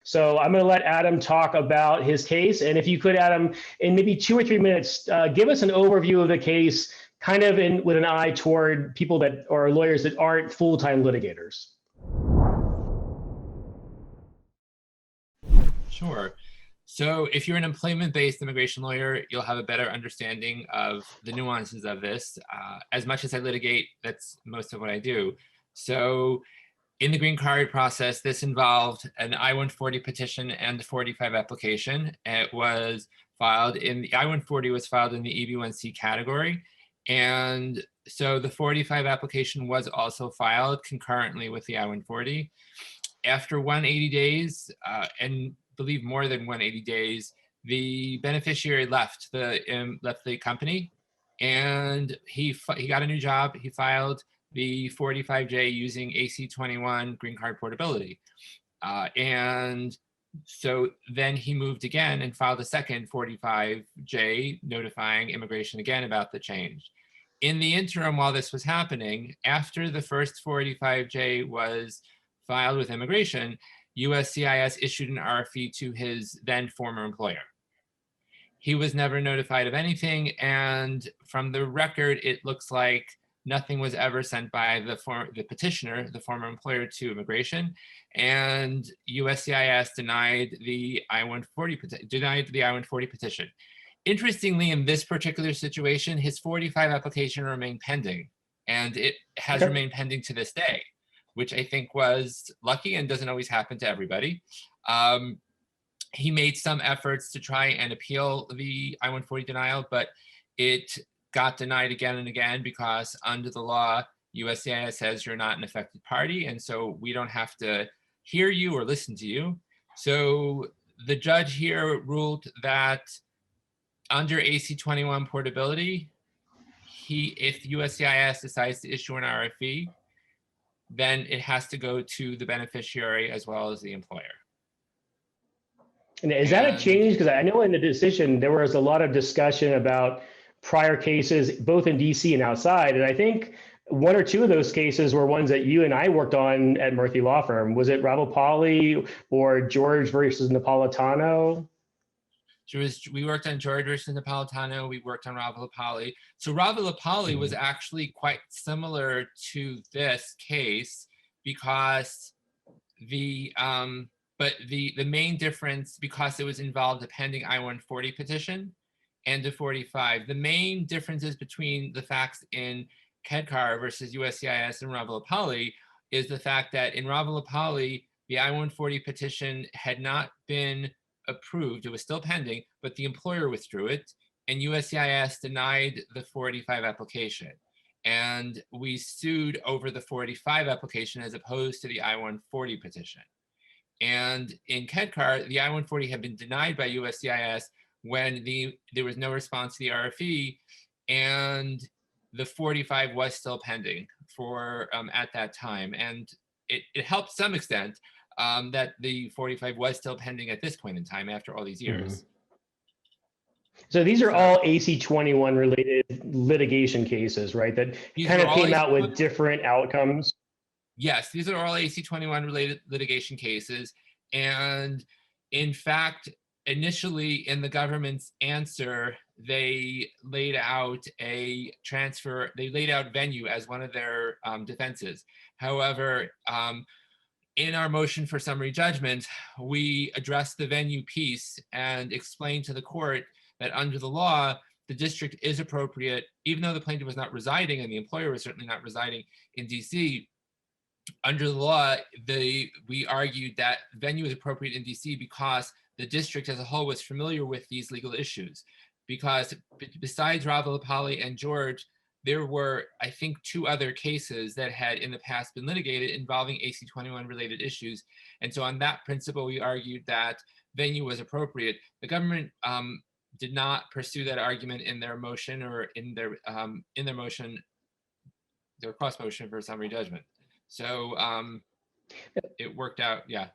So I'm going to let Adam talk about his case. And if you could, Adam, in maybe 2 or 3 minutes, give us an overview of the case, kind of with an eye toward people that are lawyers that aren't full-time litigators. Sure. So if you're an employment-based immigration lawyer, you'll have a better understanding of the nuances of this. As much as I litigate, that's most of what I do. So in the green card process, this involved an I-140 petition and the 45 application. It was filed in the I-140 was filed in the EB1C category. And so the 45 application was also filed concurrently with the I-140. After 180 days, and believe more than 180 days, the beneficiary left the company, and he got a new job. He filed the 45J using AC21 green card portability, and so then he moved again and filed a second 45J notifying immigration again about the change. In the interim, while this was happening, after the first 45J was filed with immigration, USCIS issued an RFE to his then former employer. He was never notified of anything, and from the record, it looks like nothing was ever sent by the petitioner, the former employer, to immigration, and USCIS denied the I-140 petition. Interestingly, in this particular situation, his 45 application remained pending, and it has remained pending to this day, which I think was lucky and doesn't always happen to everybody. He made some efforts to try and appeal the I-140 denial, but it got denied again and again because under the law, USCIS says you're not an affected party, and so we don't have to hear you or listen to you. So the judge here ruled that under AC21 portability, if USCIS decides to issue an RFE, then it has to go to the beneficiary as well as the employer. And is that a change? Because I know in the decision, there was a lot of discussion about prior cases, both in DC and outside. And I think 1 or 2 of those cases were ones that you and I worked on at Murphy Law Firm. Was it Ravapalli or George versus Napolitano? We worked on George versus Napolitano. We worked on Ravapalli. So Ravapalli was actually quite similar to this case because the main difference, because it was involved a pending I-140 petition and a 45, the main differences between the facts in Khedkar versus USCIS and Ravapalli is the fact that in Ravapalli, the I-140 petition had not been approved. It was still pending, but the employer withdrew it, and USCIS denied the 45 application. And we sued over the 45 application as opposed to the I-140 petition. And in Khedkar, the I-140 had been denied by USCIS when there was no response to the RFE, and the 45 was still pending for at that time. And it helped some extent that the 45 was still pending at this point in time after all these years. So these are all AC21 related litigation cases, right? That kind of came out with different outcomes. Yes, these are all AC21 related litigation cases. And in fact, initially in the government's answer, they laid out venue as one of their defenses. However, in our motion for summary judgment, we addressed the venue piece and explained to the court that under the law, the district is appropriate, even though the plaintiff was not residing and the employer was certainly not residing in DC. Under the law, we argued that venue is appropriate in DC because the district as a whole was familiar with these legal issues. Because besides Ravapalli and George, there were, I think, 2 other cases that had in the past been litigated involving AC21 related issues. And so on that principle, we argued that venue was appropriate. The government did not pursue that argument in their motion or in their motion, their cross motion for summary judgment. So it worked out, yeah.